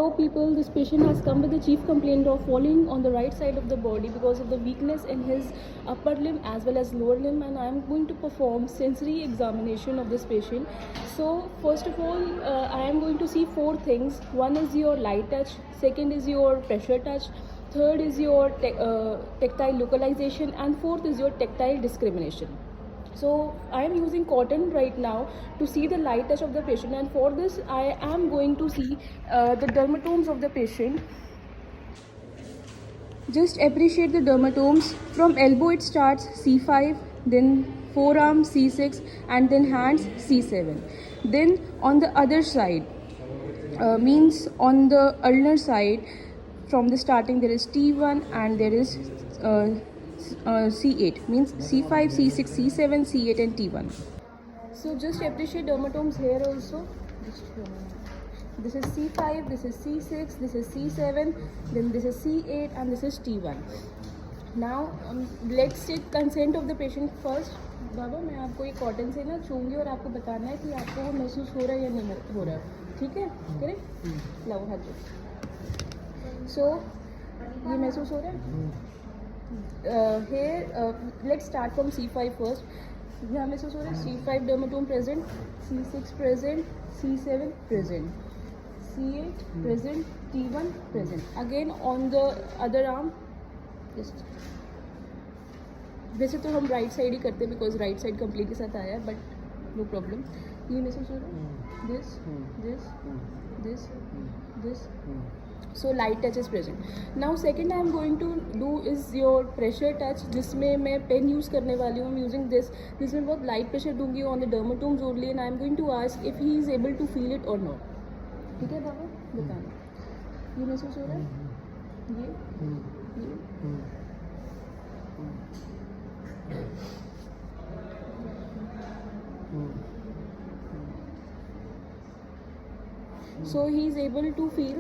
Hello people, this patient has come with the chief complaint of falling on the right side of the body because of the weakness in his upper limb as well as lower limb, and I am going to perform sensory examination of this patient. So first of all, I am going to see four things. One is your light touch, second is your pressure touch, third is your tactile localization, and fourth is your tactile discrimination. So I am using cotton right now to see the light touch of the patient, and for this I am going to see the dermatomes of the patient. Just appreciate the dermatomes. From elbow it starts C5, then forearm C6, and then hands C7. Then on the other side, means on the ulnar side, from the starting there is T1 and there is C8, means C5, C6, C7, C8 and T1. So just appreciate dermatomes here also. This is C5, this is C6, this is C7, then this is C8 and this is T1. Now let's take consent of the patient first. बाबा मैं आपको ये cotton से ना छूंगी और आपको बताना है कि आपको वो महसूस हो रहा है या नहीं हो रहा है, ठीक है? करेक्ट, लाओ हाथ दो. सो ये महसूस हो रहा है. Here let's start from C5 first. यहाँ महसूस हो रहा है C5 dermatome present, C6 present, C7 present, C8 present, T1 present. Again on the other arm, just वैसे तो हम राइट साइड ही करते हैं बिकॉज राइट साइड कंप्लीट के साथ आया है, बट नो प्रॉब्लम. ये महसूस हो रहा है, this this this this. So light touch is present. Now second I am going to do is your pressure touch, जिसमें मैं पेन यूज़ करने वाली हूँ. I am using this. जिसमें बहुत light pressure दूंगी on the dermatomes only, and I am going to ask if he is able to feel it or not. ठीक है बाबा, बताना. ये महसूस हो रहा है, ये So he is able to feel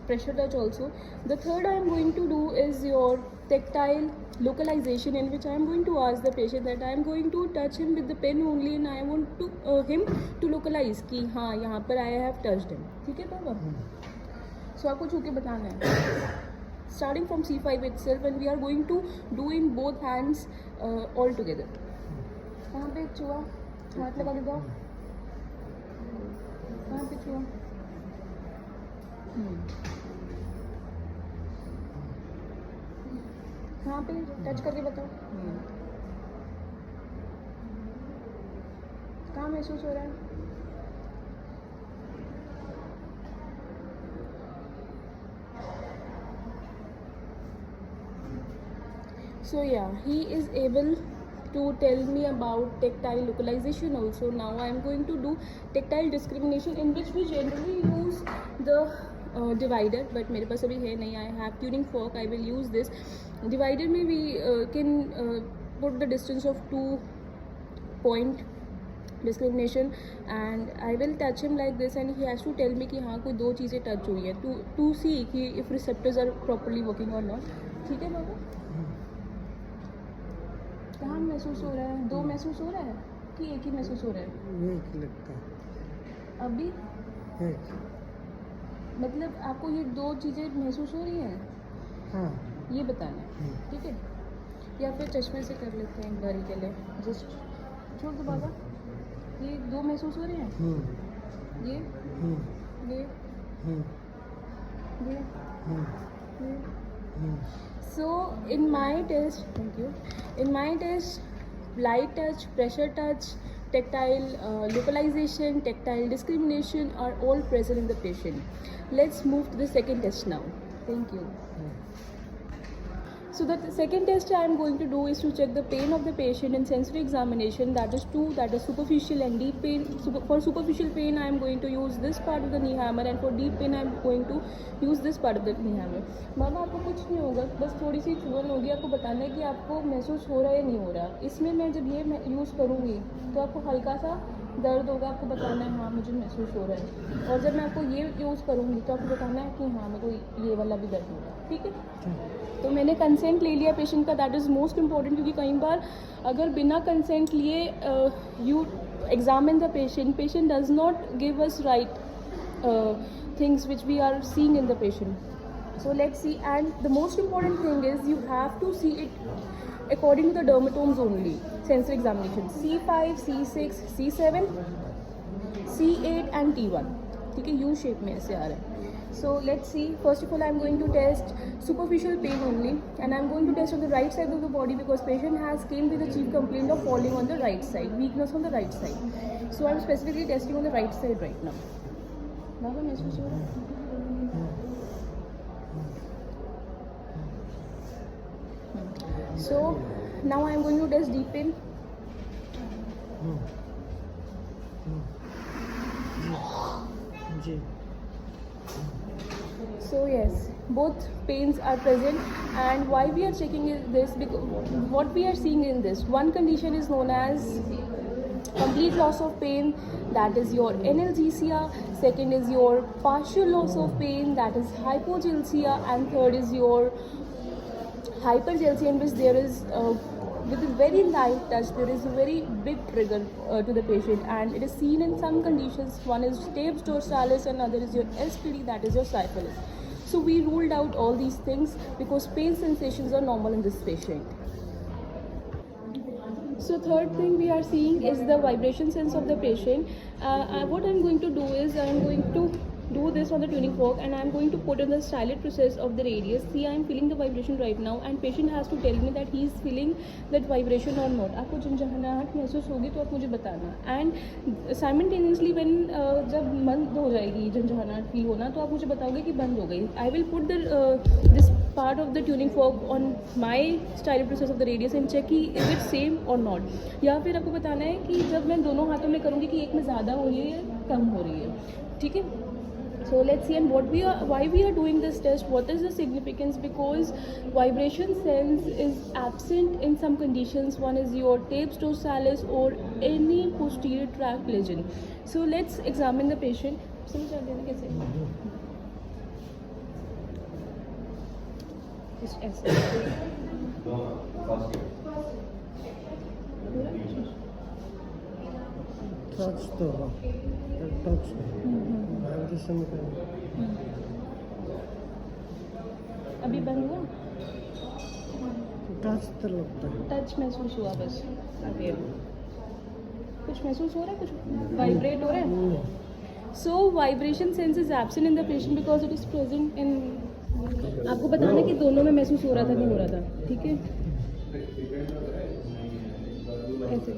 pressure touch also. The third I am going to do is your tactile localization, in which I am going to ask the patient that I am going to touch him with the pen only, and I want to him to localize कि हाँ यहाँ पर I have touched him. ठीक है बाबा? So आपको छू के बताना है. Starting from C5 itself, and we are going to do in both hands all together. कहाँ पे छुआ? हाथ लगा के दो. कहाँ पे छुआ? कहाँ पे टच करके बताओ. कहाँ महसूस हो रहा है? So yeah, he is able to tell me about tactile localization also. Now I am going to do tactile discrimination, in which we generally use the divider, but मेरे पास अभी है नहीं. I have tuning fork. I will use this divider. में we can put the distance of 2 point discrimination, and I will touch him like this, and he has to tell me कि हाँ कोई दो चीज़ें टच हुई है, to see कि if receptors are properly working or not. ठीक है बाबा? कहाँ महसूस हो रहा है? दो महसूस हो रहा है कि एक ही महसूस हो रहा है? एक लगता है. अभी एक. मतलब आपको ये दो चीज़ें महसूस हो रही हैं? हाँ. ये बताना है, ठीक है? या फिर चश्मे से कर लेते हैं एक बारी के लिए. जस्ट छोड़ दो बाबा. ये दो महसूस हो रहे हैं? ये ये ये. So in my test, thank you. In my test, light touch, pressure touch, tactile localization, tactile discrimination are all present in the patient. Let's move to the second test now. Thank you. So the second test I am going to do is to check the pain of the patient in sensory examination. That is two, that is superficial and deep pain. For superficial pain I am going to use this part of the knee hammer, and for deep pain I am going to use this part of the knee hammer. मामा आपको कुछ नहीं होगा, बस थोड़ी सी चुभन होगी. आपको बताना है कि आपको महसूस हो रहा है या नहीं हो रहा. इसमें मैं जब ये यूज़ करूँगी तो आपको हल्का सा दर्द होगा. आपको बताना है हाँ मुझे महसूस हो रहा है, और जब मैं आपको ये यूज़ करूँगी तो आपको बताना है कि हाँ मेरे को ये वाला भी दर्द होगा. ठीक है? तो मैंने कंसेंट ले लिया पेशेंट का. दैट इज़ मोस्ट इम्पॉर्टेंट, क्योंकि कई बार अगर बिना कंसेंट लिए you examine the patient does not give us right things which we are seeing in the patient. So let's see, and the most important thing is you have to see it according to the dermatomes only. Sensory examination C5, C6, C7, C8 and T1. ठीक है, U shape में ऐसे आ रहा है. So let's see. First of all, I'm going to test superficial pain only, and I'm going to test on the right side of the body because patient has came with a chief complaint of falling on the right side, weakness on the right side. So I'm specifically testing on the right side right now. बाबा महसूस हो रहा है? So now I'm going to test deep pain. Ji. So yes, both pains are present, and why we are checking this, because what we are seeing in this one condition is known as complete loss of pain, that is your analgesia. Second is your partial loss of pain, that is hypogeusia, and third is your hypergeusia, in which there is with a very light touch there is a very big trigger to the patient, and it is seen in some conditions. One is stapes dorsalis and other is your SPD, that is your syphilis. So we ruled out all these things because pain sensations are normal in this patient. So third thing we are seeing is the vibration sense of the patient. What I'm going to do is I'm going to do this on the tuning fork, and I'm going to put in the stylet process of the radius. See, I'm feeling the vibration right now, and patient has to tell me that he is feeling that vibration or not. आपको झंझनाहट महसूस होगी तो आप मुझे बताना. And simultaneously when जब बंद हो जाएगी झंझनाहट फील होना, तो आप मुझे बताओगे कि बंद हो गई. I will put this part of the tuning fork on my stylet process of the radius and check कि is it same or not. या फिर आपको बताना है कि जब मैं दोनों हाथों में करूँगी कि एक में ज़्यादा हो रही है या कम हो रही है. ठीक है. So let's see, and why we are doing this test, what is the significance, because vibration sense is absent in some conditions. One is your tapes dorsalis or any posterior tract lesion. So let's examine the patient. समझ आ गया कैसे? Just ऐसे. Touch तो हो, touch vibration का. अभी बंद हुआ? टच तो लगता है. टच महसूस हुआ बस. अभी कुछ महसूस हो रहा है, कुछ वाइब्रेट हो रहा है. So vibration sense is absent in the patient because it is present in. आपको बताना कि दोनों में महसूस हो रहा था, नहीं हो रहा था. ठीक है. ऐसे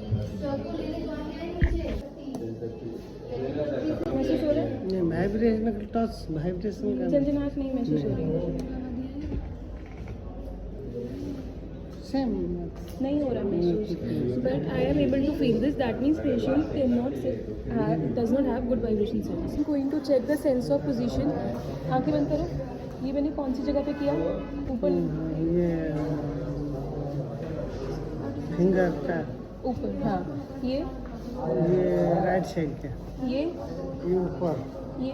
महसूस हो रहा है. नहीं, वाइब्रेशन का टच, वाइब्रेशन का झंझनाहट नहीं महसूस हो रही है. सेम नहीं हो रहा महसूस. But I am able to feel this. That means patient does not have good vibration sense. I'm going to check the sense of position. आंखें बंद करो. ये मैंने कौन सी जगह पे किया? ऊपर. ये फिंगर का ऊपर. हाँ. ये राइट साइड का. ये ऊपर. ये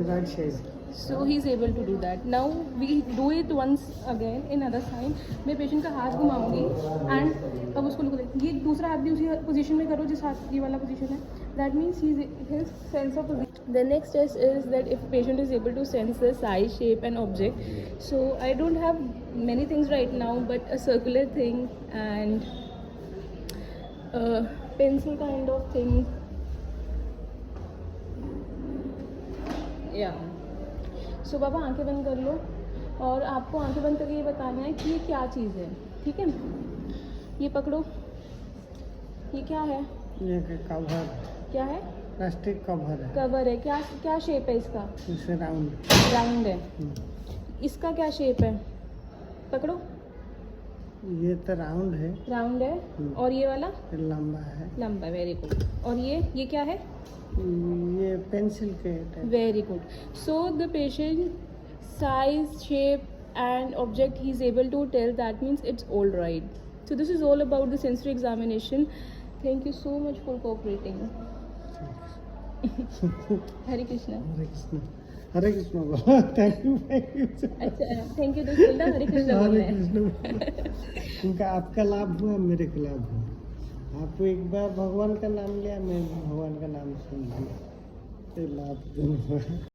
right side. So he is able to do that. Now we do it once again in other side. मैं पेशेंट का हाथ घुमाऊंगी and अब उसको ये दूसरा हाथ भी उसी पोजीशन में करो जिस हाथ ये वाला पोजीशन है. That means his sense of position. The next test is that if patient is able to sense the size, shape and object. So I don't have many things right now, but a circular thing and a pencil kind of thing. Yeah. So बाबा आंखें बंद कर लो और आपको आंखें बंद करके ये बताना है कि ये क्या चीज़ है. ठीक है. ये पकड़ो. ये क्या है? ये कवर. क्या है? प्लास्टिक कवर है. कवर है. क्या शेप है इसका? इसे राउंड. राउंड है. इसका क्या शेप है? पकड़ो. ये तो राउंड है. राउंड है. और ये वाला? लंबा है. लंबा. Very good. और ये क्या है? ये पेंसिल के type. Very good. So the patient size, shape and object he is able to tell. That means it's all right. So this is all about the sensory examination. Thank you so much for cooperating. Hare Krishna. हरे कृष्ण. हरे कृष्ण बोलो. Thank you. अच्छा thank you. तो बोलना हरे कृष्ण बोलना है. कृष्ण. उनका आपका लाभ हुआ, मेरे को लाभ हुआ. आपको एक बार भगवान का नाम लिया, मैं भगवान का नाम सुन लिया, तो लाभ हुआ.